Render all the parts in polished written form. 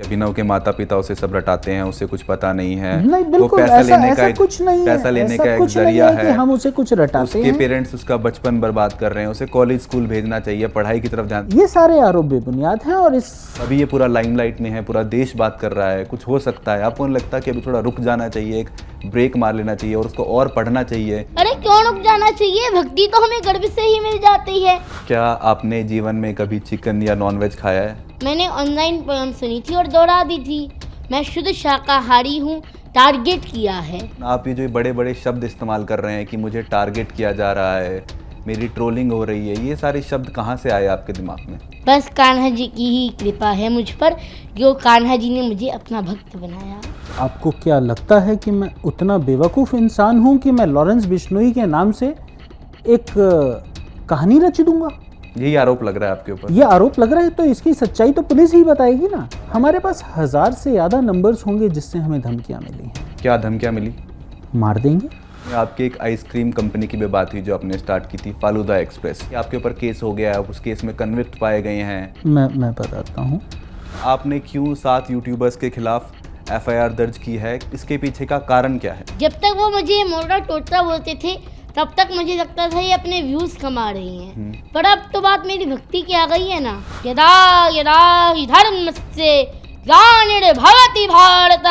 अभिनव के माता पिता उसे सब रटाते हैं, उसे कुछ पता नहीं है। नहीं, बिल्कुल वो पैसा ऐसा, लेने ऐसा का एक कुछ नहीं है, पैसा लेने ऐसा का एक कुछ नहीं जरिया है कि है। हम उसे कुछ रटाते उसके हैं। पेरेंट्स उसका बचपन बर्बाद कर रहे हैं, उसे कॉलेज स्कूल भेजना चाहिए, पढ़ाई की तरफ ध्यान। ये सारे आरोप बेबुनियाद हैं और इस अभी ये पूरा लाइमलाइट में है, पूरा देश बात कर रहा है, कुछ हो सकता है। आपको नहीं लगता कि अभी थोड़ा रुक जाना चाहिए, एक ब्रेक मार लेना चाहिए और उसको और पढ़ना चाहिए? अरे क्यों रुक जाना चाहिए? भक्ति तो हमें गर्भ से ही मिल जाती है। क्या आपने जीवन में कभी चिकन या नॉनवेज खाया है? मैंने ऑनलाइन पोएम सुनी थी और दोहरा दी थी। मैं शुद्ध शाकाहारी हूँ, टारगेट किया है। आप ये जो बड़े बड़े शब्द इस्तेमाल कर रहे हैं कि मुझे टारगेट किया जा रहा है, मेरी ट्रोलिंग हो रही है, ये सारे शब्द कहाँ से आए आपके दिमाग में? बस कान्हा जी की ही कृपा है मुझ पर, जो कान्हा जी ने मुझे अपना भक्त बनाया। आपको क्या लगता है कि मैं उतना बेवकूफ़ इंसान हूँ कि मैं लॉरेंस बिश्नोई के नाम से एक कहानी रच दूंगा? यही आरोप लग रहा है आपके ऊपर? ये आरोप लग रहा है तो इसकी सच्चाई तो पुलिस ही बताएगी ना। हमारे पास 1000 से ज़्यादा नंबर्स होंगे जिससे हमें धमकियाँ मिली हैं। क्या धमकियाँ मिली? मार देंगे। आपकी एक आइसक्रीम कंपनी की भी बात हुई जो आपने स्टार्ट की थी, फालूदा एक्सप्रेस। आपके ऊपर केस हो गया है, उस केस में कन्विक्ट पाए गए हैं। मैं बताता हूँ। आपने क्यों 7 यूट्यूबर्स के खिलाफ FIR दर्ज की है? इसके पीछे का कारण क्या है? जब तक वो मुझे मोटा टोटा बोलते थे तब तक मुझे लगता था ये अपने व्यूज कमा रही हैं। पर अब तो बात मेरी भक्ति की आ गई है ना। यदा यदा हि धर्मस्य ग्लानिर्भवति भारत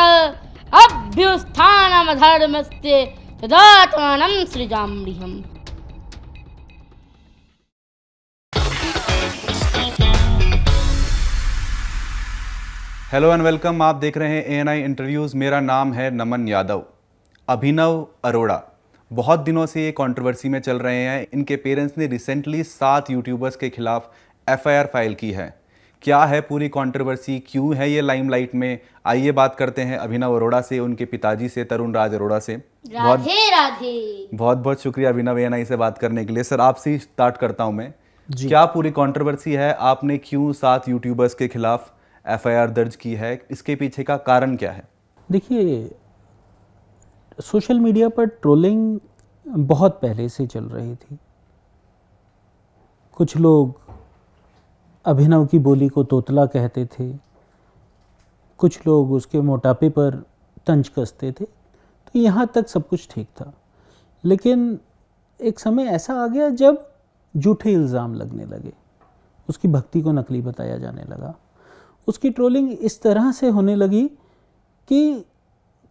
अभ्युत्थानमधर्मस्य तदात्मानं सृजाम्यहम्। Hello and welcome. आप देख रहे हैं ANI इंटरव्यूज़। मेरा नाम है नमन यादव। अभिनव अरोड़ा बहुत दिनों से ये कंट्रोवर्सी में चल रहे हैं। इनके पेरेंट्स ने रिसेंटली 7 यूट्यूबर्स के खिलाफ FIR फाइल की है। क्या है पूरी कंट्रोवर्सी, क्यों है ये लाइमलाइट में? आइए बात करते हैं अभिनव अरोड़ा से, उनके पिताजी से, तरुण राज अरोड़ा से। राधे राधे। बहुत बहुत शुक्रिया अभिनव ANI से बात करने के लिए। सर आपसे ही स्टार्ट करता हूँ मैं। क्या पूरी कंट्रोवर्सी है? आपने क्यों 7 यूट्यूबर्स के खिलाफ FIR दर्ज की है? इसके पीछे का कारण क्या है? देखिए, सोशल मीडिया पर ट्रोलिंग बहुत पहले से चल रही थी। कुछ लोग अभिनव की बोली को तोतला कहते थे, कुछ लोग उसके मोटापे पर तंज कसते थे। तो यहाँ तक सब कुछ ठीक था, लेकिन एक समय ऐसा आ गया जब झूठे इल्ज़ाम लगने लगे, उसकी भक्ति को नकली बताया जाने लगा, उसकी ट्रोलिंग इस तरह से होने लगी कि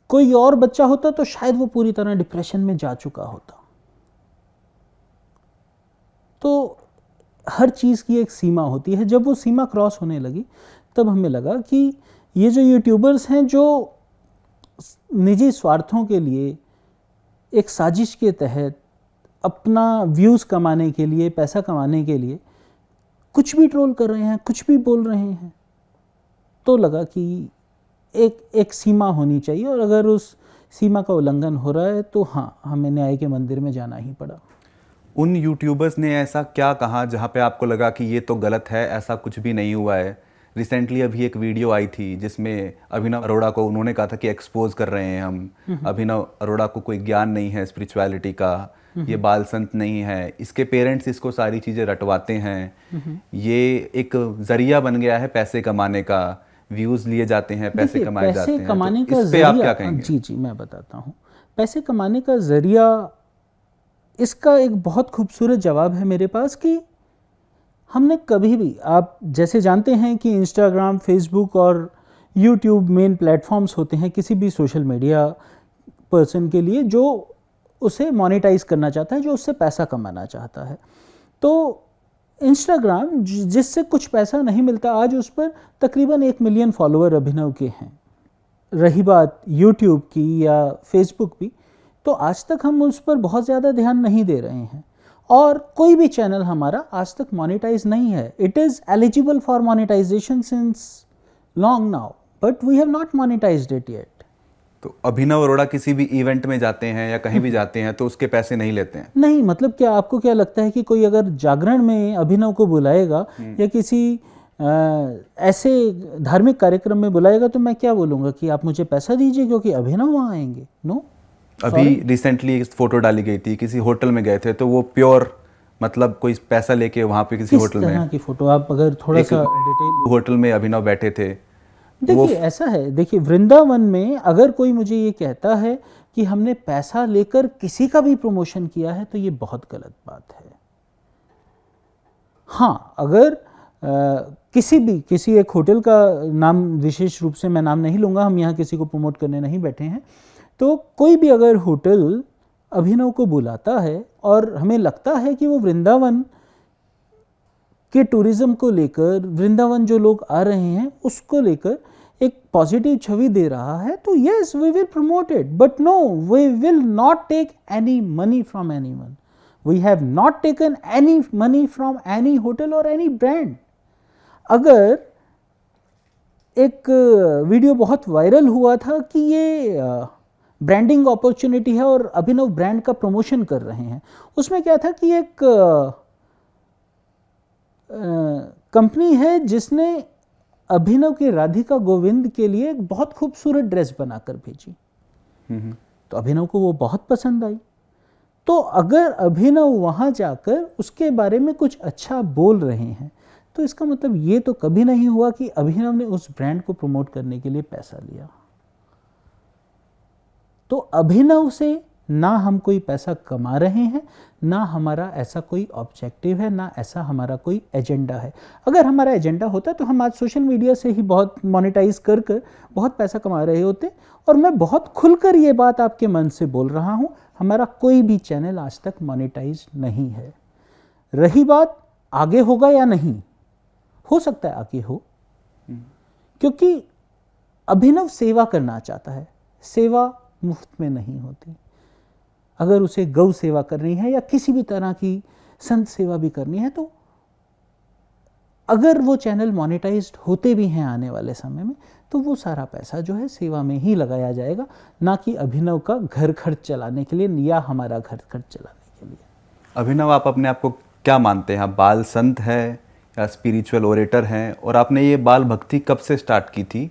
कोई और बच्चा होता तो शायद वो पूरी तरह डिप्रेशन में जा चुका होता। तो हर चीज़ की एक सीमा होती है। जब वो सीमा क्रॉस होने लगी तब हमें लगा कि ये जो यूट्यूबर्स हैं जो निजी स्वार्थों के लिए एक साजिश के तहत अपना व्यूज़ कमाने के लिए, पैसा कमाने के लिए कुछ भी ट्रोल कर रहे हैं, कुछ भी बोल रहे हैं, तो लगा कि एक सीमा होनी चाहिए और अगर उस सीमा का उल्लंघन हो रहा है तो हाँ, हमें न्याय के मंदिर में जाना ही पड़ा। उन यूट्यूबर्स ने ऐसा क्या कहा जहाँ पे आपको लगा कि ये तो गलत है, ऐसा कुछ भी नहीं हुआ है? रिसेंटली अभी एक वीडियो आई थी जिसमें अभिनव अरोड़ा को उन्होंने कहा था कि एक्सपोज कर रहे हैं हम, अभिनव अरोड़ा को कोई ज्ञान नहीं है स्पिरिचुअलिटी का, ये बाल संत नहीं है। इसके पेरेंट्स इसको सारी चीज़ें रटवाते हैं। ये एक जरिया बन गया है पैसे कमाने का, व्यूज़ लिए जाते हैं, पैसे कमाए जाते हैं। पैसे कमाने तो का इस पे आप क्या जरिया, कहेंगे? जी मैं बताता हूँ। पैसे कमाने का जरिया, इसका एक बहुत खूबसूरत जवाब है मेरे पास कि हमने कभी भी, आप जैसे जानते हैं कि इंस्टाग्राम, फेसबुक और यूट्यूब मेन प्लेटफॉर्म्स होते हैं किसी भी सोशल मीडिया पर्सन के लिए जो उसे मोनेटाइज करना चाहता है, जो उससे पैसा कमाना चाहता है। तो इंस्टाग्राम जिससे कुछ पैसा नहीं मिलता, आज उस पर तकरीबन 1 मिलियन फॉलोअर अभिनव के हैं। रही बात यूट्यूब की या फेसबुक भी, तो आज तक हम उस पर बहुत ज़्यादा ध्यान नहीं दे रहे हैं और कोई भी चैनल हमारा आज तक मोनेटाइज नहीं है। It is eligible for monetization since long now, but we have not monetized it yet. तो अभिनव अरोड़ा किसी भी इवेंट में जाते हैं या कहीं भी जाते हैं तो उसके पैसे नहीं लेते हैं? नहीं, मतलब क्या आपको क्या लगता है कि कोई अगर जागरण में अभिनव को बुलाएगा या किसी ऐसे धार्मिक कार्यक्रम में बुलाएगा तो मैं क्या बोलूँगा कि आप मुझे पैसा दीजिए क्योंकि अभिनव वहाँ आएंगे? नो। अभी रिसेंटली एक फोटो डाली गई थी, किसी होटल में गए थे, तो वो प्योर मतलब कोई पैसा लेके वहाँ पे किसी होटल में, किस तरह की फोटो? आप अगर थोड़ा सा डिटेल। होटल में अभिनव बैठे थे, देखिए ऐसा है, देखिए वृंदावन में अगर कोई मुझे ये कहता है कि हमने पैसा लेकर किसी का भी प्रमोशन किया है तो ये बहुत गलत बात है। हाँ, अगर किसी एक होटल का नाम विशेष रूप से मैं नाम नहीं लूँगा, हम यहाँ किसी को प्रमोट करने नहीं बैठे हैं, तो कोई भी अगर होटल अभिनव को बुलाता है और हमें लगता है कि वो वृंदावन के टूरिज्म को लेकर, वृंदावन जो लोग आ रहे हैं उसको लेकर एक पॉजिटिव छवि दे रहा है, तो yes we will promote it, but no we will not take any money from anyone. We have not taken any money from any hotel और एनी ब्रांड। अगर एक वीडियो बहुत वायरल हुआ था कि ये ब्रांडिंग अपॉर्चुनिटी है और अभिनव ब्रांड का प्रमोशन कर रहे हैं, उसमें क्या था कि एक कंपनी है जिसने अभिनव की राधिका गोविंद के लिए एक बहुत खूबसूरत ड्रेस बनाकर भेजी, तो अभिनव को वो बहुत पसंद आई। तो अगर अभिनव वहाँ जाकर उसके बारे में कुछ अच्छा बोल रहे हैं तो इसका मतलब ये तो कभी नहीं हुआ कि अभिनव ने उस ब्रांड को प्रमोट करने के लिए पैसा लिया। तो अभिनव से ना हम कोई पैसा कमा रहे हैं, ना हमारा ऐसा कोई ऑब्जेक्टिव है, ना ऐसा हमारा कोई एजेंडा है। अगर हमारा एजेंडा होता तो हम आज सोशल मीडिया से ही बहुत मोनेटाइज कर बहुत पैसा कमा रहे होते। और मैं बहुत खुलकर ये बात आपके मन से बोल रहा हूँ, हमारा कोई भी चैनल आज तक मोनेटाइज नहीं है। रही बात आगे होगा या नहीं, हो सकता है आगे हो, क्योंकि अभिनव सेवा करना चाहता है। सेवा मुफ्त में नहीं होती। अगर उसे गौ सेवा करनी है या किसी भी तरह की संत सेवा भी करनी है, तो अगर वो चैनल मोनेटाइज्ड होते भी हैं आने वाले समय में, तो वो सारा पैसा जो है सेवा में ही लगाया जाएगा, ना कि अभिनव का घर खर्च चलाने के लिए या हमारा घर खर्च चलाने के लिए। अभिनव, आप अपने आप को क्या मानते हैं? आप बाल संत हैं या स्पिरिचुअल ओरेटर हैं? और आपने ये बाल भक्ति कब से स्टार्ट की थी?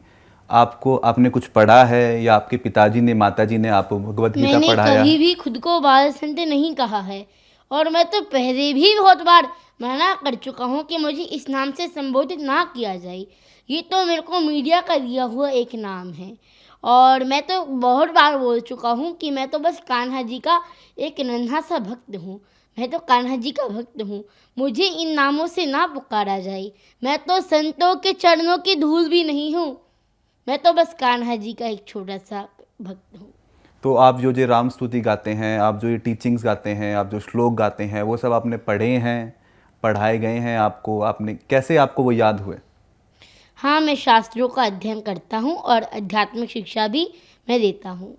आपने कुछ पढ़ा है या आपके पिताजी ने, माताजी ने आपको भगवत गीता पढ़ाया? मैंने कभी भी खुद को बाल संत नहीं कहा है, और मैं तो पहले भी बहुत बार मना कर चुका हूँ कि मुझे इस नाम से संबोधित ना किया जाए। ये तो मेरे को मीडिया का दिया हुआ एक नाम है, और मैं तो बहुत बार बोल चुका हूँ कि मैं तो बस कान्हा जी का एक नन्हा सा भक्त हूँ। मैं तो कान्हा जी का भक्त हूँ, मुझे इन नामों से ना पुकारा जाए। मैं तो संतों के चरणों की धूल भी नहीं हूँ, मैं तो बस कान्हा जी का एक छोटा सा भक्त हूँ। तो आप जो राम स्तुति गाते हैं, आप जो ये टीचिंग्स गाते हैं, आप जो श्लोक गाते हैं, वो सब आपने पढ़े हैं, पढ़ाए गए हैं आपको? आपने कैसे आपको वो याद हुए? हाँ, मैं शास्त्रों का अध्ययन करता हूँ और आध्यात्मिक शिक्षा भी मैं देता हूँ।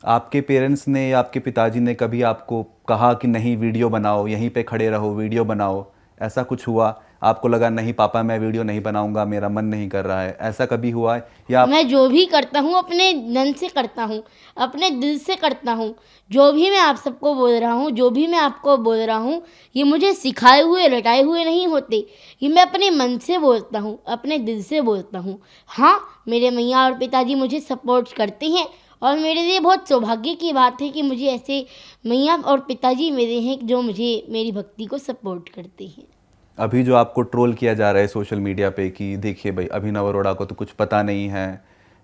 आपके पेरेंट्स ने या आपके पिताजी ने कभी आपको कहा कि नहीं वीडियो बनाओ, यहीं पे खड़े रहो, वीडियो बनाओ? ऐसा कुछ हुआ? आपको लगा नहीं पापा मैं वीडियो नहीं बनाऊंगा, मेरा मन नहीं कर रहा है, ऐसा कभी हुआ है? या मैं जो भी करता हूँ अपने मन से करता हूँ, अपने दिल से करता हूँ। जो भी मैं आप सबको बोल रहा हूँ, जो भी मैं आपको बोल रहा हूँ, ये मुझे सिखाए हुए रटाए हुए नहीं होते। ये मैं अपने मन से बोलता हूँ, अपने दिल से बोलता हूँ। हाँ, मेरे मैया और पिताजी मुझे सपोर्ट करते हैं, और मेरे लिए बहुत सौभाग्य की बात है कि मुझे ऐसे मैया और पिताजी मेरे हैं जो मुझे मेरी भक्ति को सपोर्ट करते हैं। अभी जो आपको ट्रोल किया जा रहा है सोशल मीडिया पे कि देखिए भाई अभिनव अरोड़ा को तो कुछ पता नहीं है,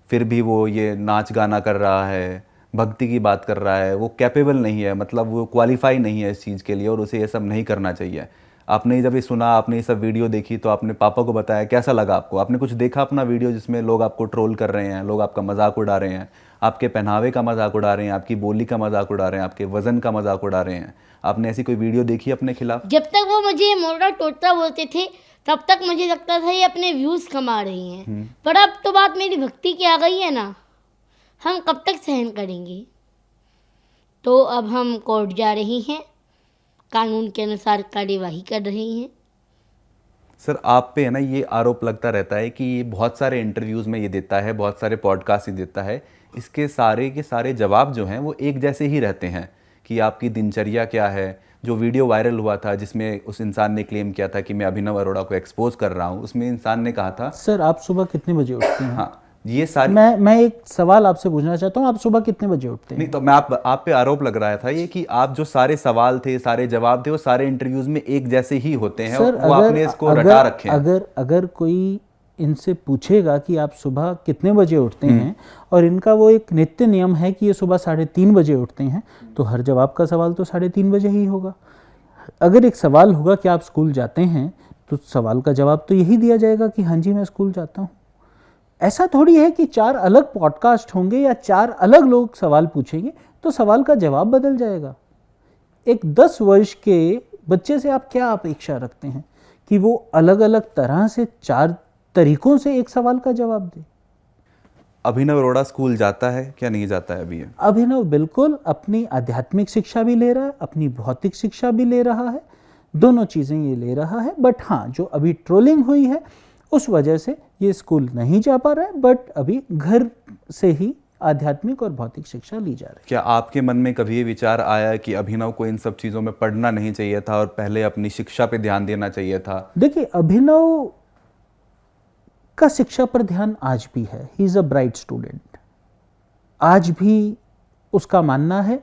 फिर भी वो ये नाच गाना कर रहा है, भक्ति की बात कर रहा है, वो कैपेबल नहीं है, मतलब वो क्वालिफाई नहीं है इस चीज़ के लिए और उसे ये सब नहीं करना चाहिए। आपने जब ये सुना, आपने ये सब वीडियो देखी, तो आपने पापा को बताया, कैसा लगा आपको? आपने कुछ देखा अपना वीडियो जिसमें लोग आपको ट्रोल कर रहे हैं, लोग आपका मजाक उड़ा रहे हैं, आपके पहनावे का मजाक उड़ा रहे हैं, आपकी बोली का मजाक उड़ा रहे हैं, आपके वजन का मजाक उड़ा रहे हैं? आपने ऐसी कोई वीडियो देखी अपने खिलाफ? जब तक वो मुझे मोटा टोटा बोलते थे तब तक मुझे लगता था ये अपने व्यूज़ कमा रही हैं, पर अब तो बात मेरी भक्ति की आ गई है ना, हम कब तक सहन करेंगे? तो अब हम कोर्ट जा रहे हैं, कानून के अनुसार कार्यवाही कर रहे हैं। सर, आप पे है ना ये आरोप लगता रहता है कि ये बहुत सारे इंटरव्यूज़ में ये देता है, बहुत सारे पॉडकास्ट ही देता है, इसके सारे के सारे जवाब जो हैं वो एक जैसे ही रहते हैं कि आपकी दिनचर्या क्या है। जो वीडियो वायरल हुआ था जिसमें उस इंसान ने क्लेम किया था कि मैं अभिनव अरोड़ा को एक्सपोज कर रहा हूँ, उसमें इंसान ने कहा था, सर आप सुबह कितने बजे उठते हैं? हाँ, ये सारी मैं एक सवाल आपसे पूछना चाहता हूँ, आप सुबह कितने बजे उठते हैं? नहीं, तो मैं आप पे आरोप लग रहा था ये कि आप जो सारे सवाल थे, सारे जवाब थे, वो सारे इंटरव्यूज में एक जैसे ही होते हैं। सर, वो आपने इसको रटा रखे हैं। अगर कोई इनसे पूछेगा कि आप सुबह कितने बजे उठते हैं और इनका वो एक नित्य नियम है कि ये सुबह 3:30 बजे उठते हैं, तो हर जवाब का सवाल तो 3:30 बजे ही होगा। अगर एक सवाल होगा कि आप स्कूल जाते हैं, तो सवाल का जवाब तो यही दिया जाएगा कि हाँ जी मैं स्कूल जाता हूँ। ऐसा थोड़ी है कि 4 अलग पॉडकास्ट होंगे या 4 अलग लोग सवाल पूछेंगे तो सवाल का जवाब बदल जाएगा। एक 10 वर्ष के बच्चे से आप क्या अपेक्षा रखते हैं कि वो अलग अलग तरह से 4 तरीकों से एक सवाल का जवाब दे? अभिनव अरोड़ा स्कूल जाता है क्या नहीं जाता है अभी ये? अभिनव बिल्कुल अपनी आध्यात्मिक शिक्षा भी ले रहा है, अपनी भौतिक शिक्षा भी ले रहा है, दोनों चीज़ें ये ले रहा है। बट हाँ, जो अभी ट्रोलिंग हुई है उस वजह से ये स्कूल नहीं जा पा रहा है, बट अभी घर से ही आध्यात्मिक और भौतिक शिक्षा ली जा रही है। क्या आपके मन में कभी ये विचार आया कि अभिनव को इन सब चीज़ों में पढ़ना नहीं चाहिए था और पहले अपनी शिक्षा पे ध्यान देना चाहिए था? देखिए, अभिनव का शिक्षा पर ध्यान आज भी है। He is a bright student. आज भी उसका मानना है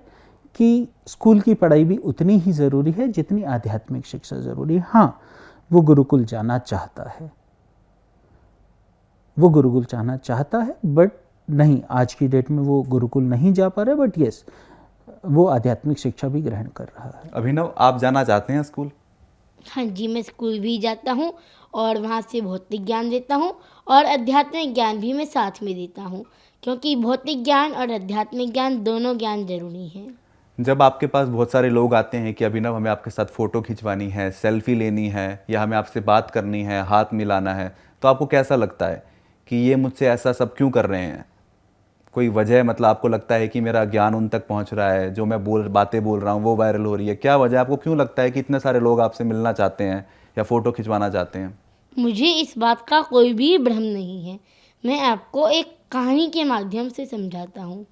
कि स्कूल की पढ़ाई भी उतनी ही ज़रूरी है जितनी आध्यात्मिक शिक्षा ज़रूरी है। हाँ, वो गुरुकुल जाना चाहता है, वो गुरुकुल जाना चाहता है, बट नहीं, आज की डेट में वो गुरुकुल नहीं जा पा रहा है। बट यस, वो आध्यात्मिक शिक्षा भी ग्रहण कर रहा है। अभिनव, आप जाना चाहते हैं स्कूल? हाँ जी, मैं स्कूल भी जाता हूँ और वहाँ से भौतिक ज्ञान देता हूँ और आध्यात्मिक ज्ञान भी मैं साथ में देता हूँ, क्योंकि भौतिक ज्ञान और आध्यात्मिक ज्ञान दोनों ज्ञान ज़रूरी हैं। जब आपके पास बहुत सारे लोग आते हैं कि अभिनव हमें आपके साथ फ़ोटो खिंचवानी है, सेल्फी लेनी है या हमें आपसे बात करनी है, हाथ मिलाना है, तो आपको कैसा लगता है कि ये मुझसे ऐसा सब क्यों कर रहे हैं? कोई वजह, मतलब आपको लगता है कि मेरा ज्ञान उन तक पहुंच रहा है, जो मैं बातें बोल रहा हूँ वो वायरल हो रही है? क्या वजह, आपको क्यों लगता है कि इतने सारे लोग आपसे मिलना चाहते हैं या फ़ोटो खिंचवाना चाहते हैं? मुझे इस बात का कोई भी भ्रम नहीं है। मैं आपको एक कहानी के माध्यम से समझाता हूँ।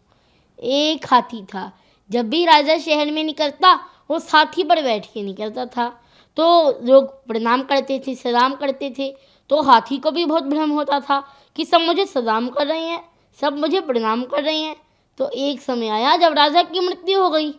एक हाथी था। जब भी राजा शहर में निकलता, वो हाथी पर बैठ के निकलता था। तो लोग प्रणाम करते थे, सलाम करते थे। तो हाथी को भी बहुत भ्रम होता था कि सब मुझे सलाम कर रहे हैं, सब मुझे प्रणाम कर रहे हैं। तो एक समय आया जब राजा की मृत्यु हो गई,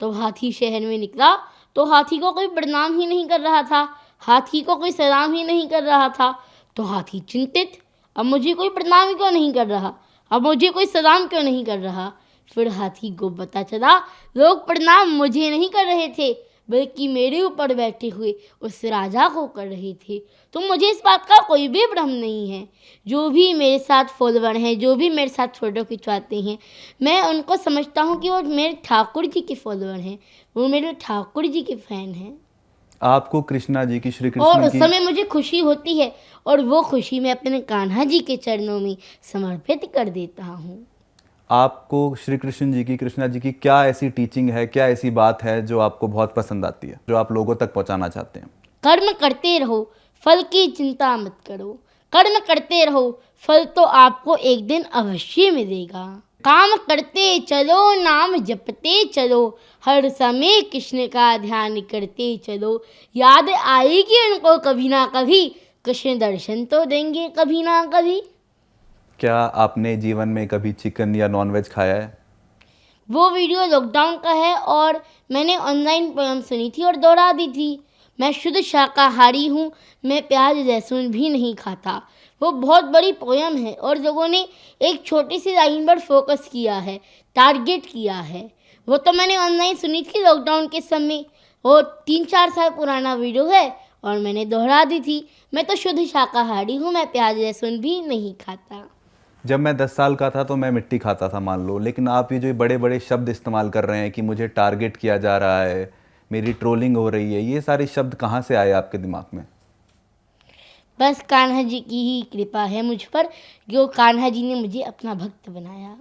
तो हाथी शहर में निकला तो हाथी को कोई प्रणाम ही नहीं कर रहा था, हाथी को कोई सलाम ही नहीं कर रहा था। तो हाथी चिंतित, अब मुझे कोई प्रणाम क्यों नहीं कर रहा, अब मुझे कोई सलाम क्यों नहीं कर रहा। फिर हाथी को पता चला लोग प्रणाम मुझे नहीं कर रहे थे, बल्कि मेरे ऊपर बैठे हुए उस राजा को कर रहे थे। तो मुझे इस बात का कोई भी भ्रम नहीं है। जो भी मेरे साथ फॉलोवर हैं, जो भी मेरे साथ फ़ोटो खिंचवाते हैं, मैं उनको समझता हूँ कि वो मेरे ठाकुर जी के फॉलोवर हैं, वो मेरे ठाकुर जी के फ़ैन हैं। आपको कृष्णा जी की, श्री और कृष्ण उस की, समय मुझे खुशी होती है और वो खुशी मैं अपने कान्हा जी के चरणों में समर्पित कर देता हूँ। आपको श्री कृष्ण जी की, कृष्णा जी की क्या ऐसी टीचिंग है, क्या ऐसी बात है जो आपको बहुत पसंद आती है, जो आप लोगों तक पहुंचाना चाहते हैं? कर्म करते रहो, फल की चिंता मत करो। कर्म करते रहो, फल तो आपको एक दिन अवश्य मिलेगा। काम करते चलो, नाम जपते चलो, हर समय कृष्ण का ध्यान करते चलो। याद आएगी उनको कभी ना कभी, कृष्ण दर्शन तो देंगे कभी ना कभी। क्या आपने जीवन में कभी चिकन या नॉनवेज खाया है? वो वीडियो लॉकडाउन का है और मैंने ऑनलाइन पोयम सुनी थी और दोहरा दी थी। मैं शुद्ध शाकाहारी हूँ, मैं प्याज लहसुन भी नहीं खाता। वो बहुत बड़ी पोयम है और लोगों ने एक छोटी सी लाइन पर फोकस किया है, टारगेट किया है। वो तो मैंने ऑनलाइन सुनी थी लॉकडाउन के समय। वो 3-4 साल पुराना वीडियो है और मैंने दोहरा दी थी। मैं तो शुद्ध शाकाहारी हूँ, मैं प्याज लहसुन भी नहीं खाता। जब मैं 10 साल का था तो मैं मिट्टी खाता था, मान लो, लेकिन आप ये जो बड़े बड़े शब्द इस्तेमाल कर रहे हैं कि मुझे टारगेट किया जा रहा है, मेरी ट्रोलिंग हो रही है, ये सारे शब्द कहाँ से आए आपके दिमाग में? बस कान्हा जी की ही कृपा है मुझ पर, जो कान्हा जी ने मुझे अपना भक्त बनाया।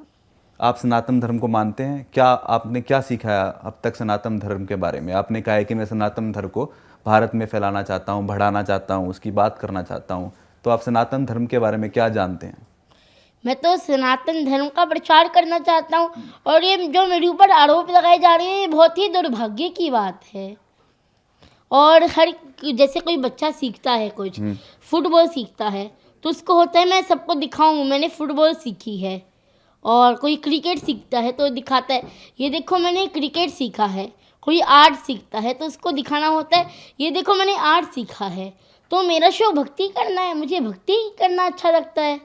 आप सनातन धर्म को मानते हैं? क्या आपने क्या सीखा है अब तक सनातन धर्म के बारे में? आपने कहा है कि मैं सनातन धर्म को भारत में फैलाना चाहता हूँ, बढ़ाना चाहता हूँ, उसकी बात करना चाहता हूँ, तो आप सनातन धर्म के बारे में क्या जानते हैं? मैं तो सनातन धर्म का प्रचार करना चाहता हूँ और ये जो मेरे ऊपर आरोप लगाए जा रहे हैं, ये बहुत ही दुर्भाग्य की बात है। और हर जैसे कोई बच्चा सीखता है, कुछ फुटबॉल सीखता है, तो उसको होता है मैं सबको दिखाऊं मैंने फुटबॉल सीखी है। और कोई क्रिकेट सीखता है तो दिखाता है ये देखो मैंने क्रिकेट सीखा है। कोई आर्ट सीखता है तो उसको दिखाना होता है ये देखो मैंने आर्ट सीखा है। तो मेरा शो भक्ति करना है, मुझे भक्ति करना अच्छा लगता है,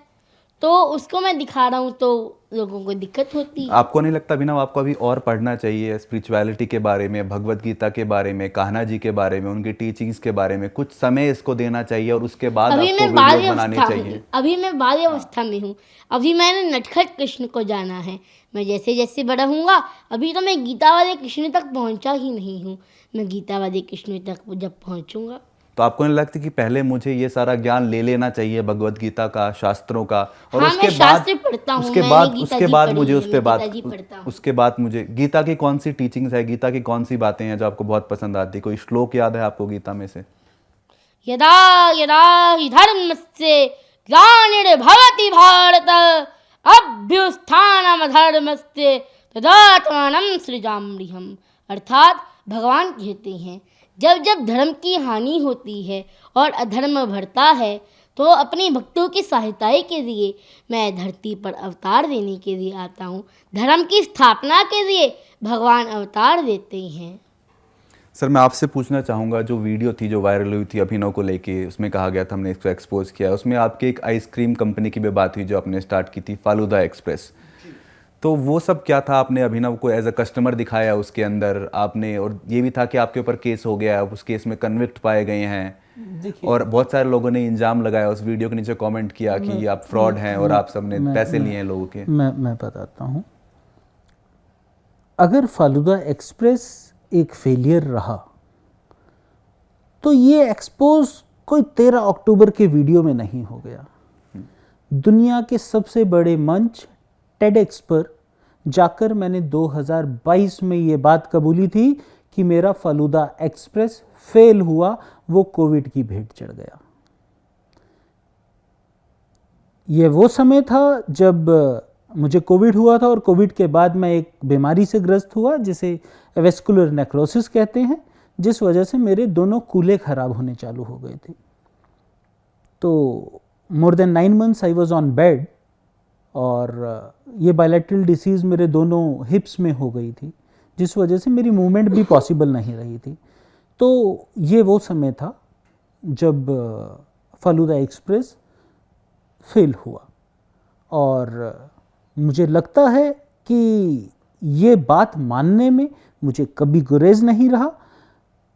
तो उसको मैं दिखा रहा हूँ तो लोगों को दिक्कत होती है। आपको नहीं लगता अभिनव आपको अभी और पढ़ना चाहिए स्पिरिचुअलिटी के बारे में, भगवत गीता के बारे में, कान्हा जी के बारे में, उनकी टीचिंग्स के बारे में? कुछ समय इसको देना चाहिए और उसके बाद अभी आपको मैं बाल वीडियो बनानी अवस्था चाहिए। हूँ, अभी मैं बाल अवस्था में हूँ। अभी मैंने नटखट कृष्ण को जाना है। मैं जैसे जैसे बड़ा हूँगा, अभी तो मैं गीता वाले कृष्ण तक पहुँचा ही नहीं हूँ। मैं गीता वाले कृष्ण तक जब पहुँचूँगा तो आपको नहीं लगता कि पहले मुझे ये सारा ज्ञान ले लेना चाहिए भगवत गीता का, शास्त्रों का, और हाँ, उसके मैं बाद शास्त्र पढ़ता हूँ, उसके मैंने बाद गीता उसके जी बाद पढ़ी मुझे है, उस पे मैं बात गीता जी पढ़ता हूँ। उसके बाद मुझे गीता की कौन सी टीचिंग्स है, गीता की कौन सी बातें हैं जो आपको बहुत पसंद आती? कोई श्लोक याद है आपको गीता में से? यदा यदा हि धर्मस्य ग्लानिर्भवति भारत अभ्युत्थानमधर्मस्य तदात्मानं सृजाम्यहम्। अर्थात भगवान कहते हैं, जब जब धर्म की हानि होती है और अधर्म बढ़ता है तो अपने भक्तों की सहायता के लिए मैं धरती पर अवतार देने के लिए आता हूँ। धर्म की स्थापना के लिए भगवान अवतार देते हैं। सर मैं आपसे पूछना चाहूँगा, जो वीडियो थी जो वायरल हुई थी अभिनव को लेके, उसमें कहा गया था, हमने इसको एक्सपोज किया, उसमें आपकी एक आइसक्रीम कंपनी की भी बात हुई जो आपने स्टार्ट की थी, फालूदा एक्सप्रेस। तो वो सब क्या था? आपने अभिनव को एज अ कस्टमर दिखाया उसके अंदर आपने, और ये भी था कि आपके ऊपर केस हो गया, उस केस में कन्विक्ट पाए गए हैं, और बहुत सारे लोगों ने इल्ज़ाम लगाया, उस वीडियो के नीचे कमेंट किया कि आप फ्रॉड हैं और आप सबने पैसे लिए हैं लोगों के। मैं बताता हूँ। अगर फालूदा एक्सप्रेस एक फेलियर रहा तो ये एक्सपोज कोई 13 अक्टूबर के वीडियो में नहीं हो गया। दुनिया के सबसे बड़े मंच टेडेक्स पर जाकर मैंने 2022 में ये बात कबूली थी कि मेरा फालूदा एक्सप्रेस फेल हुआ, वो कोविड की भेंट चढ़ गया। ये वो समय था जब मुझे कोविड हुआ था और कोविड के बाद मैं एक बीमारी से ग्रस्त हुआ जिसे वेस्कुलर नेक्रोसिस कहते हैं, जिस वजह से मेरे दोनों कूल्हे खराब होने चालू हो गए थे। तो more than 9 months I was on bed, और ये बायलैटरल डिसीज़ मेरे दोनों हिप्स में हो गई थी, जिस वजह से मेरी मूवमेंट भी पॉसिबल नहीं रही थी। तो ये वो समय था जब फालूदा एक्सप्रेस फेल हुआ, और मुझे लगता है कि ये बात मानने में मुझे कभी गुरेज नहीं रहा।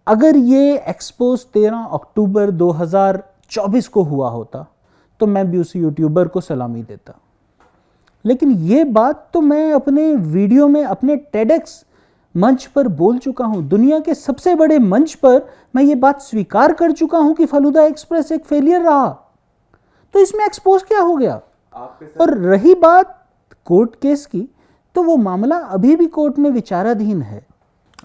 अगर ये एक्सपोज 13 अक्टूबर 2024 को हुआ होता तो मैं भी उस यूट्यूबर को सलामी देता, लेकिन ये बात तो मैं अपने वीडियो में अपने टेडेक्स मंच पर बोल चुका हूँ। दुनिया के सबसे बड़े मंच पर मैं ये बात स्वीकार कर चुका हूँ कि फालूदा एक्सप्रेस एक फेलियर रहा, तो इसमें एक्सपोज क्या हो गया? और रही बात कोर्ट केस की, तो वो मामला अभी भी कोर्ट में विचाराधीन है।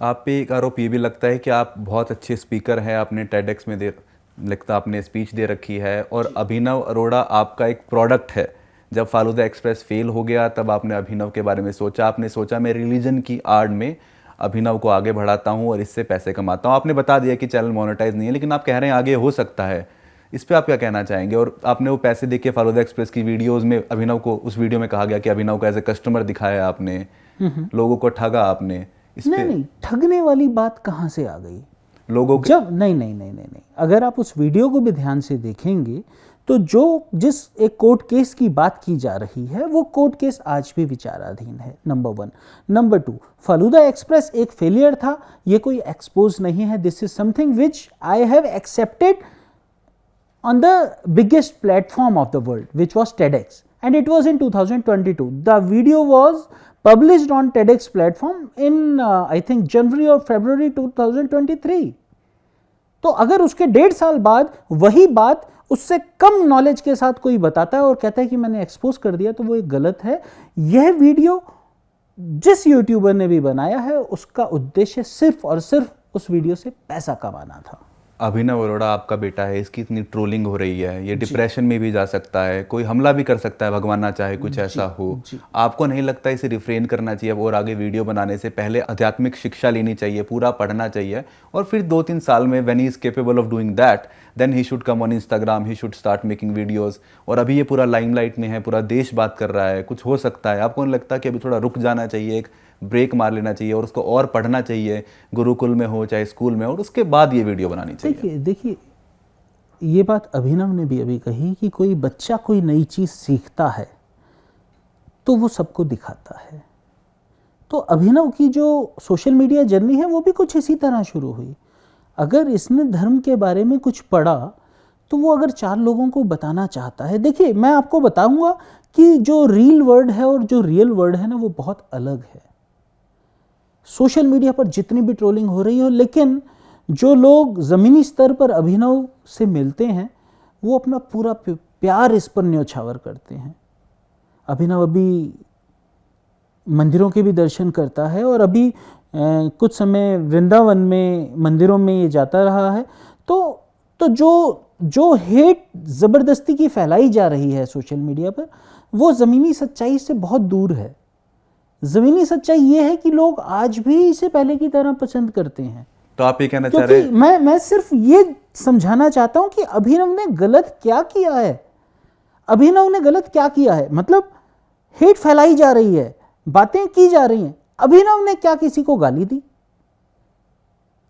आप पे एक आरोप ये भी लगता है कि आप बहुत अच्छे स्पीकर हैं, आपने टेडेक्स में लगता आपने स्पीच दे रखी है, और अभिनव अरोड़ा आपका एक प्रोडक्ट है। जब फालूदा एक्सप्रेस फेल हो गया तब आपने अभिनव के बारे में सोचा, आपने सोचा मैं रिलीजन की आड़ में अभिनव को आगे बढ़ाता हूँ और इससे पैसे कमाता हूँ। आपने बता दिया कि चैनल मोनेटाइज नहीं है, लेकिन आप कह रहे हैं आगे हो सकता है, इस पे आप क्या कहना चाहेंगे? और आपने वो पैसे देके फालूदा एक्सप्रेस की वीडियोस में अभिनव को, उस वीडियो में कहा गया कि अभिनव को एज ए कस्टमर दिखाया आपने, लोगों को ठगा आपने, इस पे नहीं, ठगने वाली बात कहाँ से आ गई? लोगों के जब नहीं, अगर आप उस वीडियो को भी ध्यान से देखेंगे तो जिस एक कोर्ट केस की बात की जा रही है वो कोर्ट केस आज भी विचाराधीन है, नंबर 1। नंबर 2, फालूदा एक्सप्रेस एक फेलियर था, ये कोई एक्सपोज नहीं है। This is something which I have accepted on the biggest platform of the world, which was TEDx, and it was in 2022. The video was published on TEDx platform in I think January or February 2023. तो अगर उसके 1.5 साल बाद वही बात उससे कम knowledge के साथ कोई बताता है और कहता है कि मैंने एक्सपोज कर दिया, तो वो एक गलत है। यह वीडियो जिस यूट्यूबर ने भी बनाया है उसका उद्देश्य सिर्फ और सिर्फ उस वीडियो से पैसा कमाना था। अभिनव अरोड़ा आपका बेटा है, इसकी इतनी ट्रोलिंग हो रही है, ये डिप्रेशन में भी जा सकता है, कोई हमला भी कर सकता है, भगवान ना चाहे कुछ ऐसा हो। आपको नहीं लगता इसे रिफ्रेन करना चाहिए और आगे वीडियो बनाने से पहले आध्यात्मिक शिक्षा लेनी चाहिए, पूरा पढ़ना चाहिए, और फिर 2-3 साल में when he is capable of doing that then he should come on Instagram, he should start making videos. और अभी ये पूरा लाइमलाइट में है, पूरा देश बात कर रहा है, कुछ हो सकता है। आपको नहीं लगता कि अभी थोड़ा रुक जाना चाहिए, एक ब्रेक मार लेना चाहिए और उसको और पढ़ना चाहिए, गुरुकुल में हो चाहे स्कूल में हो, और उसके बाद ये वीडियो बनानी चाहिए? देखिए ये बात अभिनव ने भी अभी कही कि कोई बच्चा कोई नई चीज़ सीखता है तो वो सबको दिखाता है। तो अभिनव की जो सोशल मीडिया जर्नी है वो भी कुछ इसी तरह शुरू हुई। अगर इसने धर्म के बारे में कुछ पढ़ा तो वो अगर 4 लोगों को बताना चाहता है, देखिए मैं आपको बताऊंगा कि जो रील वर्ड है और जो रियल वर्ड है ना वो बहुत अलग है। सोशल मीडिया पर जितनी भी ट्रोलिंग हो रही हो, लेकिन जो लोग ज़मीनी स्तर पर अभिनव से मिलते हैं वो अपना पूरा प्यार इस पर न्योछावर करते हैं। अभिनव अभी मंदिरों के भी दर्शन करता है और अभी कुछ समय वृंदावन में मंदिरों में ये जाता रहा है। तो जो हेट ज़बरदस्ती की फैलाई जा रही है सोशल मीडिया पर वो ज़मीनी सच्चाई से बहुत दूर है। ज़मीनी सच्चाई ये है कि लोग आज भी इसे पहले की तरह पसंद करते हैं। तो आप ये कहना चाह रहे हैं, मैं सिर्फ ये समझाना चाहता हूं कि अभिनव ने गलत क्या किया है। अभिनव ने गलत क्या किया है, मतलब हेट फैलाई जा रही है, बातें की जा रही हैं। अभिनव ने क्या किसी को गाली दी?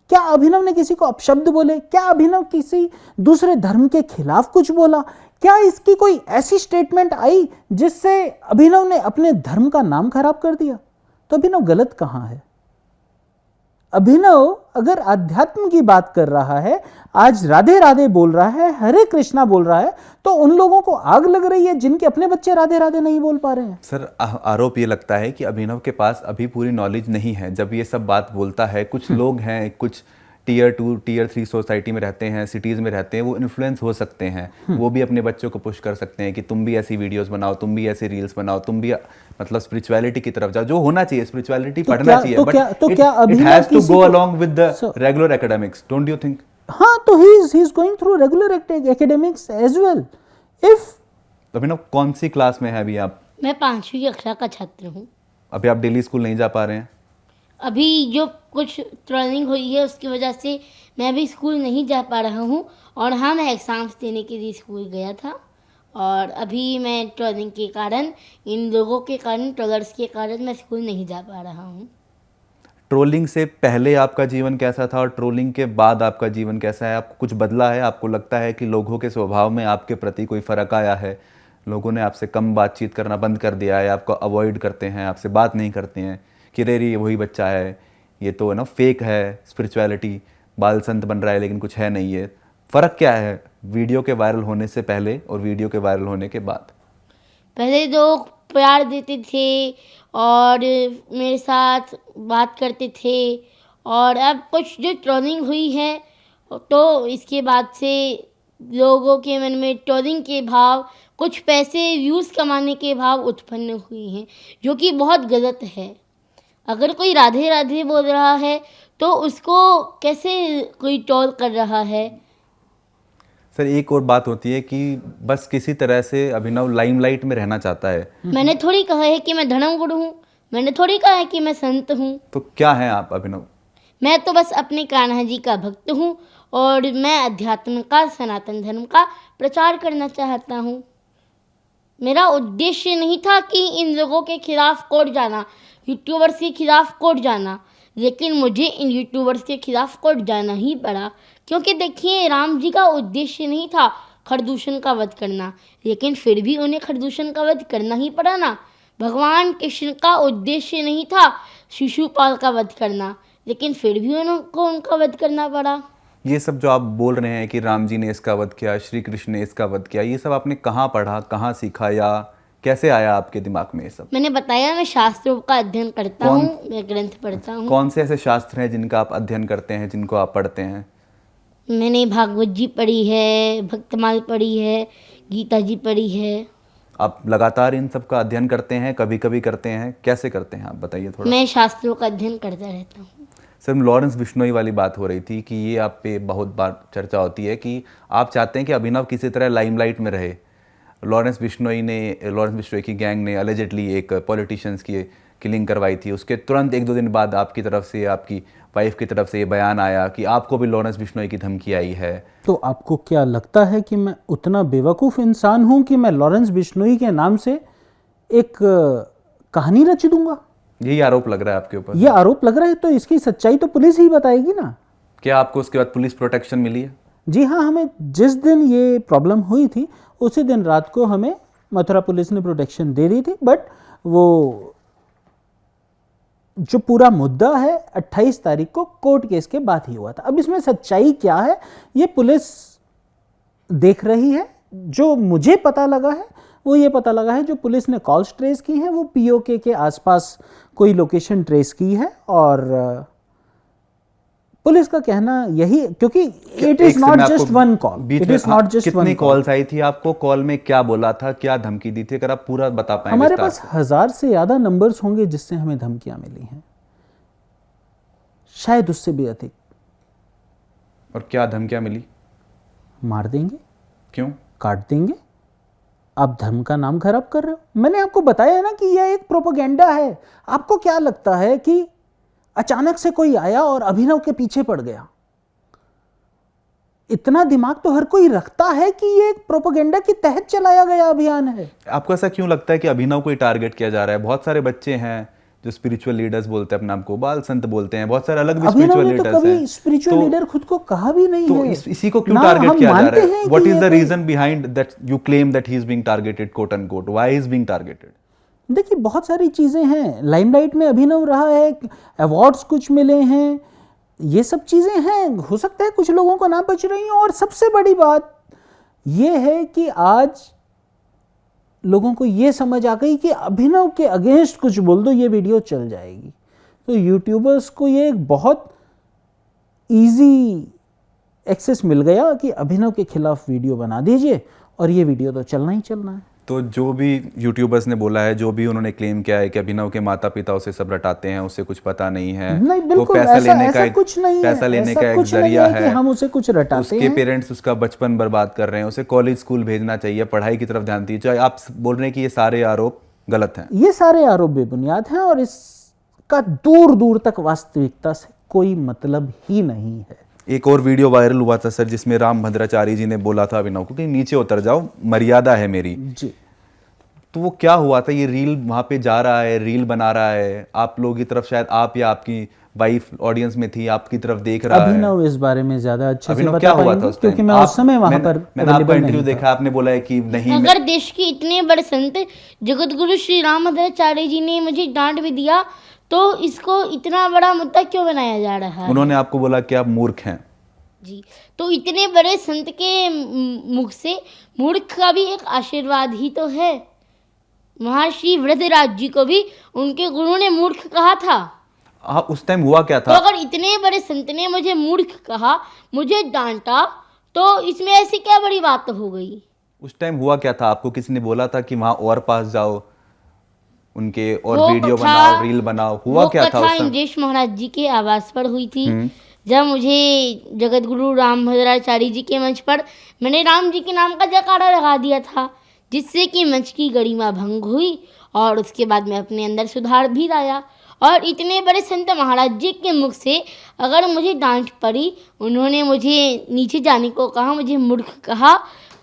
क्या अभिनव ने किसी को अपशब्द बोले? क्या अभिनव किसी दूसरे धर्म के खिलाफ कुछ बोला? क्या इसकी कोई ऐसी स्टेटमेंट आई जिससे अभिनव ने अपने धर्म का नाम खराब कर दिया? तो अभिनव गलत कहां है? अभिनव अगर अध्यात्म की बात कर रहा है, आज राधे राधे बोल रहा है, हरे कृष्णा बोल रहा है, तो उन लोगों को आग लग रही है जिनके अपने बच्चे राधे राधे नहीं बोल पा रहे हैं। सर आरोप ये लगता है कि अभिनव के पास अभी पूरी नॉलेज नहीं है जब ये सब बात बोलता है। कुछ लोग हैं, कुछ टीयर 2 टीयर 3 सोसाइटी में रहते हैं, सिटीज़ में रहते हैं, वो इन्फ्लुएंस हो सकते हैं। वो भी अपने बच्चों को पुश कर सकते हैं कि तुम भी ऐसी वीडियोस बनाओ, तुम भी ऐसी रील्स बनाओ, तुम भी मतलब स्पिरिचुअलिटी की तरफ जाओ। जो होना चाहिए, स्पिरिचुअलिटी पढ़ना चाहिए, but it has to go along with the regular academics, don't you think? हाँ, तो he is going through regular academics as well. If Abhinav कौन सी क्लास में है अभी आप? मैं 5वीं कक्षा का छात्र हूँ। अभी आप डेली स्कूल नहीं जा पा रहे हैं? अभी जो कुछ ट्रेनिंग हुई है उसकी वजह से मैं अभी स्कूल नहीं जा पा रहा हूँ। और हाँ, मैं एग्ज़ाम्स देने के लिए स्कूल गया था और अभी मैं ट्रेनिंग के कारण, इन लोगों के कारण, ट्रोलर्स के कारण मैं स्कूल नहीं जा पा रहा हूँ। ट्रोलिंग से पहले आपका जीवन कैसा था और ट्रोलिंग के बाद आपका जीवन कैसा है? आपको कुछ बदला है? आपको लगता है कि लोगों के स्वभाव में आपके प्रति कोई फ़र्क आया है? लोगों ने आपसे कम बातचीत करना बंद कर दिया है, आपको अवॉइड करते हैं, आपसे बात नहीं करते हैं कि रे ये वही बच्चा है, ये तो ना फेक है, स्पिरिचुअलिटी, बाल संत बन रहा है लेकिन कुछ है नहीं है? फ़र्क क्या है वीडियो के वायरल होने से पहले और वीडियो के वायरल होने के बाद? पहले लोग प्यार देते थे और मेरे साथ बात करते थे, और अब कुछ जो ट्रोलिंग हुई है तो इसके बाद से लोगों के मन में ट्रोलिंग के भाव, कुछ पैसे व्यूज़ कमाने के भाव उत्पन्न हुए हैं, जो कि बहुत गलत है। अगर कोई राधे राधे बोल रहा है तो उसको कैसे कोई ट्रोल कर रहा है? सर एक और बात होती है कि बस किसी तरह से अभिनव लाइमलाइट में रहना चाहता है। मैंने थोड़ी कहा है कि मैं धर्मगुरु हूँ, मैंने थोड़ी कहा है कि मैं संत हूँ। तो क्या है आप अभिनव? मैं तो बस अपने कान्हा जी का भक्त हूँ और मैं अध्यात्म का, सनातन धर्म का प्रचार करना चाहता हूँ। मेरा उद्देश्य नहीं था कि इन लोगों के खिलाफ कोर्ट जाना, यूट्यूबर्स के खिलाफ कोर्ट जाना, लेकिन मुझे इन यूट्यूबर्स के खिलाफ कोर्ट जाना ही पड़ा। क्योंकि देखिए, राम जी का उद्देश्य नहीं था खरदूषण का वध करना, लेकिन फिर भी उन्हें खरदूषण का वध करना ही पड़ा ना। भगवान कृष्ण का उद्देश्य नहीं था शिशुपाल का वध करना, लेकिन फिर भी उनको उनका वध करना पड़ा। ये सब जो आप बोल रहे हैं कि राम जी ने इसका वध किया, श्री कृष्ण ने इसका वध किया, ये सब आपने कहाँ पढ़ा, कहाँ सीखा, या कैसे आया आपके दिमाग में ये सब? मैंने बताया, मैं शास्त्रों का अध्ययन करता हूँ, मैं ग्रंथ पढ़ता हूँ। कौन से ऐसे शास्त्र हैं जिनका आप अध्ययन करते हैं, जिनको आप पढ़ते हैं? मैंने भागवत जी पढ़ी है, भक्तमाल पढ़ी है, गीता जी पढ़ी है। आप लगातार इन सब का अध्ययन करते हैं, कभी कभी करते हैं, कैसे करते हैं आप बताइए थोड़ा। मैं शास्त्रों का अध्ययन करता रहता हूँ। सर लॉरेंस बिश्नोई वाली बात हो रही थी कि ये आप पे बहुत बार चर्चा होती है कि आप चाहते हैं कि अभिनव किसी तरह लाइमलाइट में रहे। लॉरेंस बिश्नोई की गैंग ने अलेजेडली एक पॉलिटिशियंस की किलिंग करवाई थी। उसके तुरंत 1-2 दिन बाद आपकी तरफ से, आपकी वाइफ की तरफ से ये बयान आया कि आपको भी लॉरेंस बिश्नोई की धमकी आई है। तो आपको क्या लगता है कि मैं उतना बेवकूफ़ इंसान हूं कि मैं लॉरेंस बिश्नोई के नाम से एक कहानी रच दूंगा? यही आरोप लग रहा है आपके ऊपर। ये आरोप लग रहा है, तो इसकी सच्चाई तो पुलिस ही बताएगी ना। क्या आपको उसके बाद पुलिस प्रोटेक्शन मिली है? जी हाँ, हमें जिस दिन ये प्रॉब्लम हुई थी उसी दिन रात को हमें मथुरा पुलिस ने प्रोटेक्शन दे दी थी, बट वो जो पूरा मुद्दा है 28 तारीख को कोर्ट केस के बाद ही हुआ था। अब इसमें सच्चाई क्या है ये पुलिस देख रही है। जो मुझे पता लगा है वो ये पता लगा है, जो पुलिस ने कॉल्स ट्रेस की हैं वो पीओके के आसपास कोई लोकेशन ट्रेस की है, और पुलिस का कहना यही, क्योंकि it is not just one call, it is not just one. कितनी कॉल्स आई थी आपको? कॉल में क्या बोला था, क्या धमकी दी थी? अगर आप पूरा बता पाएं। हमारे पास 1000 से ज्यादा नंबर्स होंगे जिससे हमें धमकियां मिली हैं, शायद उससे भी अधिक। और क्या धमकियां मिली? मार देंगे, क्यों? काट देंगे, आप धर्म का नाम खराब कर रहे हो। मैंने आपको बताया ना कि यह एक प्रोपेगेंडा है। आपको क्या लगता है कि अचानक से कोई आया और अभिनव के पीछे पड़ गया? इतना दिमाग तो हर कोई रखता है कि ये एक प्रोपेगेंडा के तहत चलाया गया अभियान है। आपको ऐसा क्यों लगता है कि अभिनव को ही टारगेट किया जा रहा है? बहुत सारे बच्चे हैं जो स्पिरिचुअल लीडर्स बोलते हैं अपने आप को, बाल संत बोलते हैं, बहुत सारे अलग भी अभिनव स्पिरिचुअल ने तो लीडर्स कभी हैं। स्पिरिचुअल लीडर खुद को कहा भी नहीं तो है। इसी को क्यों ना टारगेट हम किया जा मानते रहा हैं है? कि व्हाट इज ये द कोई- reason behind that you claim that he is being targeted, quote unquote? Why is being targeted? देखिए बहुत सारी चीजें हैं, लाइमलाइट में अभिनव रहा है, अवार्ड्स कुछ मिले हैं, ये सब चीजें हैं। हो सकता है कुछ लोगों को ना बच रही हो, और सबसे बड़ी बात ये है कि आज लोगों को ये समझ आ गई कि अभिनव के अगेंस्ट कुछ बोल दो ये वीडियो चल जाएगी। तो यूट्यूबर्स को ये एक बहुत इजी एक्सेस मिल गया कि अभिनव के खिलाफ वीडियो बना दीजिए और ये वीडियो तो चलना ही चलना है। तो जो भी यूट्यूबर्स ने बोला है, जो भी उन्होंने क्लेम किया है कि अभिनव के माता पिता उसे सब रटाते हैं, उसे कुछ पता नहीं है, नहीं, वो बिल्कुल पैसा ऐसा, लेने का ऐसा एक कुछ नहीं है, पैसा लेने ऐसा का एक कुछ नहीं जरिया है कि है, हम उसे कुछ रटाते उसके हैं। पेरेंट्स उसका बचपन बर्बाद कर रहे हैं, उसे कॉलेज स्कूल भेजना चाहिए, पढ़ाई की तरफ ध्यान दीजिए। आप बोल रहे हैं कि ये सारे आरोप गलत हैं? ये सारे आरोप बेबुनियाद हैं और इसका दूर दूर तक वास्तविकता से कोई मतलब ही नहीं है। एक और वीडियो वायरल हुआ था सर, जिसमें राम भद्राचार्य जी ने बोला था अभिनव को कि नीचे उतर जाओ, मर्यादा है मेरी। जी, तो वो क्या हुआ था? ये रील वहां पे जा रहा है, रील बना रहा है, आप लोगों की तरफ, शायद आप या आपकी वाइफ ऑडियंस में थी, आपकी तरफ देख रहा है। अभिनव इस बारे में ज्यादा अच्छे से अभिनव बता क्या हुआ पाएंगे था उस क्योंकि टाइम? मैं उस समय वहां पर मैंने आपका available इंटरव्यू नहीं था। देखा, आपने बोला है कि नहीं अगर देश के इतने बड़े संत जगत गुरु श्री रामभद्राचार्य जी ने मुझे डांट भी दिया तो इसको इतना बड़ा मुद्दा क्यों बनाया जा रहा है? उन्होंने आपको बोला कि आप मूर्ख हैं। जी, तो इतने बड़े संत के मुख से मूर्ख का भी एक आशीर्वाद ही तो है। महर्षि वृद्धराज जी को भी उनके गुरु ने मूर्ख कहा था। उस टाइम हुआ क्या तो था? अगर इतने बड़े संत ने मुझे मूर्ख कहा, मुझे डांटा, तो इसमें ऐसी क्या बड़ी बात हो गई? उस टाइम हुआ क्या था? आपको किसी ने बोला था कि वहां और पास जाओ, उनके और वो वीडियो कथा- बनाओ, रील बनाओ? हुआ क्या था वो उस कथा टाइम? इंद्रेश महाराज जी के आवास पर हुई थी, जब मुझे जगत गुरु राम भद्राचार्य जी के मंच पर मैंने राम जी के नाम का जयकारा लगा दिया था, जिससे कि मंच की गरिमा भंग हुई और उसके बाद मैं अपने अंदर सुधार भी लाया। और इतने बड़े संत महाराज जी के मुख से अगर मुझे डांट पड़ी, उन्होंने मुझे नीचे जाने को कहा, मुझे मूर्ख कहा,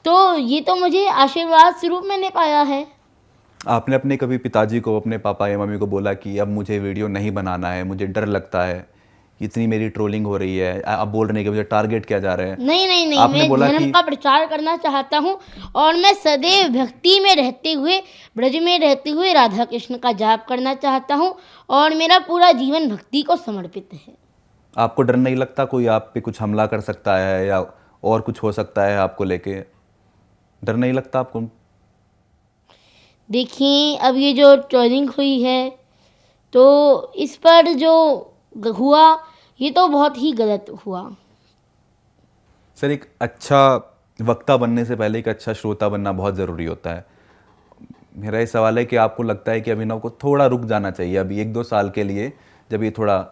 तो ये तो मुझे आशीर्वाद स्वरूप मैंने पाया है। आपने अपने कभी पिताजी को, अपने पापा या मम्मी को बोला कि अब मुझे वीडियो नहीं बनाना है, मुझे डर लगता है, इतनी मेरी ट्रोलिंग हो रही है, आप बोल रहे हैं कि मुझे टारगेट किया जा रहा है? नहीं नहीं नहीं, आपने मैं बोला धर्म कि- का प्रचार करना चाहता हूँ और मैं सदैव भक्ति में रहते हुए, ब्रज में रहते हुए राधा कृष्ण का जाप करना चाहता हूँ और मेरा पूरा जीवन भक्ति को समर्पित है। आपको डर नहीं लगता कोई आप पे कुछ हमला कर सकता है या और कुछ हो सकता है आपको लेके? डर नहीं लगता आपको? देखिए, अब ये जो ट्रोलिंग हुई है तो इस पर जो हुआ ये तो बहुत ही गलत हुआ। सर, एक अच्छा वक्ता बनने से पहले एक अच्छा श्रोता बनना बहुत ज़रूरी होता है। मेरा ये सवाल है कि आपको लगता है कि अभिनव को थोड़ा रुक जाना चाहिए अभी 1-2 साल के लिए, जब ये थोड़ा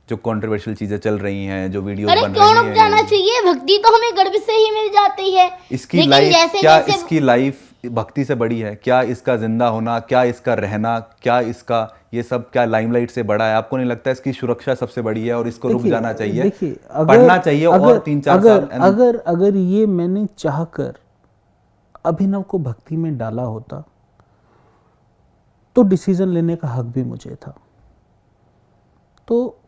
जो कंट्रोवर्शियल चीज़ें चल रही हैं, जो वीडियो अरे बन क्यों रही रुक हैं, जाना चाहिए? भक्ति तो हमें गर्भ से ही मिल जाती है। इसकी लेकिन लाइफ जैसे क्या, जैसे इसकी लाइफ भक्ति से बड़ी है क्या? इसका जिंदा होना, क्या इसका रहना, क्या इसका ये सब क्या लाइमलाइट से बड़ा है? आपको नहीं लगता इसकी सुरक्षा सबसे बड़ी है और इसको रुक जाना चाहिए, देखिए, पढ़ना चाहिए और 3-4 साल? अगर ये मैंने चाहकर अभिनव को भक्ति में डाला होता तो डिसीजन लेने का हक भी मुझे था। तो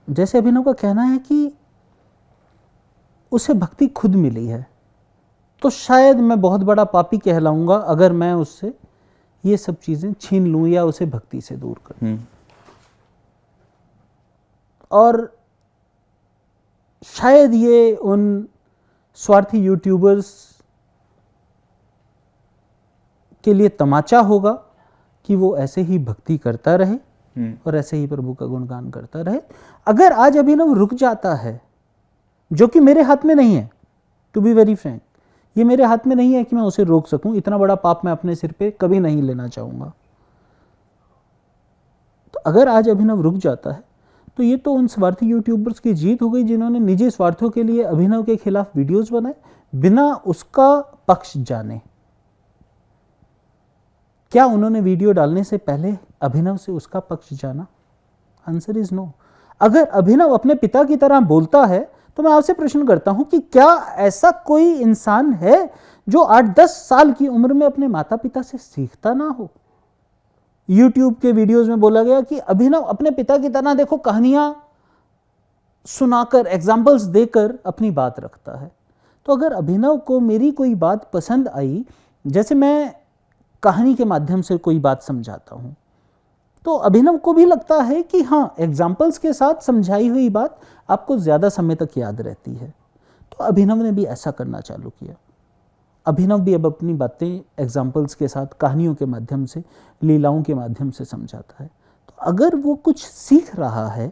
जैसे अभिनव का कहना है कि उसे भक्ति खुद मिली है, तो शायद मैं बहुत बड़ा पापी कहलाऊंगा अगर मैं उससे ये सब चीज़ें छीन लूँ या उसे भक्ति से दूर कर दूँ। और शायद ये उन स्वार्थी यूट्यूबर्स के लिए तमाचा होगा कि वो ऐसे ही भक्ति करता रहे और ऐसे ही प्रभु का गुणगान करता रहे। अगर आज अभिनव रुक जाता है, जो कि मेरे हाथ में नहीं है, टू बी वेरी फ्रैंक, ये मेरे हाथ में नहीं है कि मैं उसे रोक सकूं, इतना बड़ा पाप मैं अपने सिर पे कभी नहीं लेना चाहूँगा। तो अगर आज अभिनव रुक जाता है तो ये तो उन स्वार्थी यूट्यूबर्स की जीत हो गई जिन्होंने निजी स्वार्थों के लिए अभिनव के खिलाफ वीडियोस बनाए बिना उसका पक्ष जाने। क्या उन्होंने वीडियो डालने से पहले अभिनव से उसका पक्ष जाना? Answer is no. अगर अभिनव अपने पिता की तरह बोलता है तो मैं आपसे प्रश्न करता हूं कि क्या ऐसा कोई इंसान है जो 8-10 साल की उम्र में अपने माता पिता से सीखता ना हो? YouTube के वीडियोस में बोला गया कि अभिनव अपने पिता की तरह देखो कहानियां सुनाकर, एग्जाम्पल्स देकर अपनी बात रखता है। तो अगर अभिनव को मेरी कोई बात पसंद आई, जैसे मैं कहानी के माध्यम से कोई बात समझाता हूं, तो अभिनव को भी लगता है कि हाँ, एग्जाम्पल्स के साथ समझाई हुई बात आपको ज़्यादा समय तक याद रहती है, तो अभिनव ने भी ऐसा करना चालू किया। अभिनव भी अब अपनी बातें एग्जाम्पल्स के साथ, कहानियों के माध्यम से, लीलाओं के माध्यम से समझाता है। तो अगर वो कुछ सीख रहा है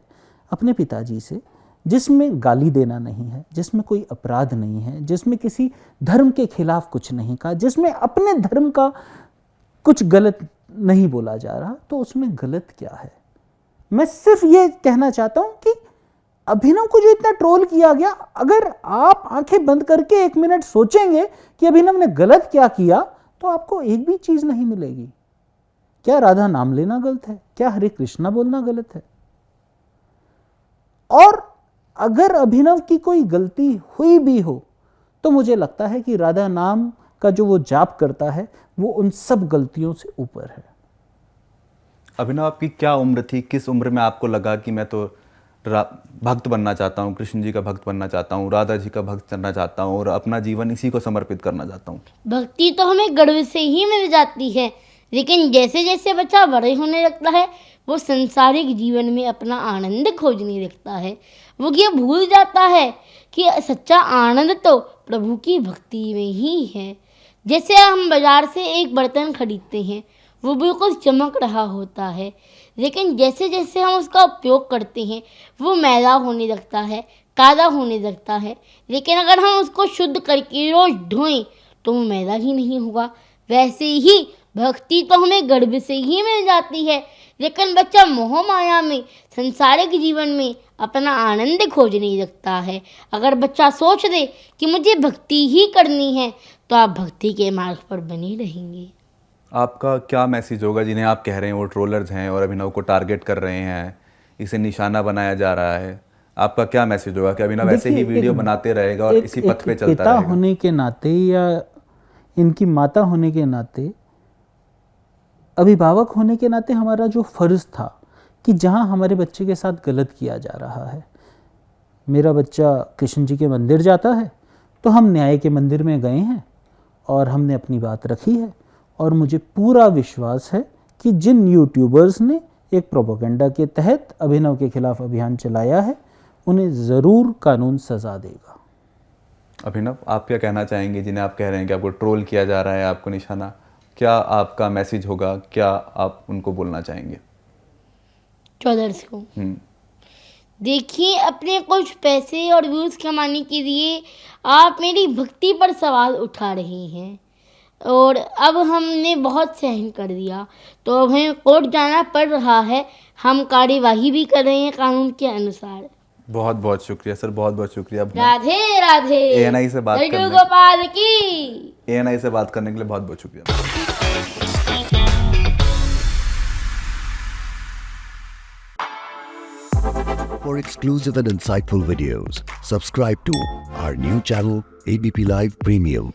अपने पिताजी से, जिसमें गाली देना नहीं है, जिसमें कोई अपराध नहीं है, जिसमें किसी धर्म के खिलाफ कुछ नहीं कहा, जिसमें अपने धर्म का कुछ गलत नहीं बोला जा रहा, तो उसमें गलत क्या है? मैं सिर्फ ये कहना चाहता हूं कि अभिनव को जो इतना ट्रोल किया गया, अगर आप आंखें बंद करके 1 मिनट सोचेंगे कि अभिनव ने गलत क्या किया, तो आपको एक भी चीज नहीं मिलेगी। क्या राधा नाम लेना गलत है? क्या हरे कृष्णा बोलना गलत है? और अगर अभिनव की कोई गलती हुई भी हो, तो मुझे लगता है कि राधा नाम का जो वो जाप करता है वो उन सब गलतियों से ऊपर है। अभिनव, आपकी क्या उम्र थी? किस उम्र में आपको लगा कि मैं तो भक्त बनना चाहता हूँ, कृष्ण जी का भक्त बनना चाहता हूँ, राधा जी का भक्त करना चाहता हूँ और अपना जीवन इसी को समर्पित करना चाहता हूँ? भक्ति तो हमें गर्भ से ही मिल जाती है, लेकिन जैसे जैसे बच्चा बड़े होने लगता है वो संसारिक जीवन में अपना आनंद खोजने लगता है। वो ये भूल जाता है कि सच्चा आनंद तो प्रभु की भक्ति में ही है। जैसे हम बाजार से एक बर्तन खरीदते हैं, वो बिल्कुल चमक रहा होता है, लेकिन जैसे जैसे हम उसका उपयोग करते हैं वो मैला होने लगता है, काला होने लगता है। लेकिन अगर हम उसको शुद्ध करके रोज धोएं तो वो मैला ही नहीं होगा। वैसे ही भक्ति तो हमें गर्भ से ही मिल जाती है, लेकिन बच्चा मोह माया में, संसारिक जीवन में अपना आनंद खोजने लगता है। अगर बच्चा सोच ले कि मुझे भक्ति ही करनी है, तो आप भक्ति के मार्ग पर बने रहेंगे। आपका क्या मैसेज होगा जिन्हें आप कह रहे हैं वो ट्रोलर्स हैं और अभिनव को टारगेट कर रहे हैं, इसे निशाना बनाया जा रहा है? आपका क्या मैसेज होगा कि अभिनव ऐसे ही वीडियो बनाते रहेगा और इसी पथ पे चलता रहेगा? पिता होने के नाते या इनकी माता होने के नाते, अभिभावक होने के नाते हमारा जो फ़र्ज़ था कि जहाँ हमारे बच्चे के साथ गलत किया जा रहा है, मेरा बच्चा कृष्ण जी के मंदिर जाता है तो हम न्याय के मंदिर में गए हैं और हमने अपनी बात रखी है। और मुझे पूरा विश्वास है कि जिन यूट्यूबर्स ने एक प्रोपेगेंडा के तहत अभिनव के खिलाफ अभियान चलाया है, उन्हें ज़रूर कानून सज़ा देगा। अभिनव, आप क्या कहना चाहेंगे जिन्हें आप कह रहे हैं कि आपको ट्रोल किया जा रहा है, आपको निशाना? क्या आपका मैसेज होगा? क्या आप उनको बोलना चाहेंगे ट्रोलर्स को? देखिए, अपने कुछ पैसे और व्यूज़ कमाने के लिए आप मेरी भक्ति पर सवाल उठा रहे हैं और अब हमने बहुत सहन कर दिया, तो अब हमें कोर्ट जाना पड़ रहा है। हम कार्यवाही भी कर रहे हैं कानून के अनुसार। बहुत बहुत शुक्रिया सर, बहुत बहुत शुक्रिया। राधे राधे। ANI से बात करने, गोपाल की ANI से बात करने के लिए बहुत बहुत शुक्रिया। For exclusive and insightful videos, subscribe to our new channel ABP Live Premium.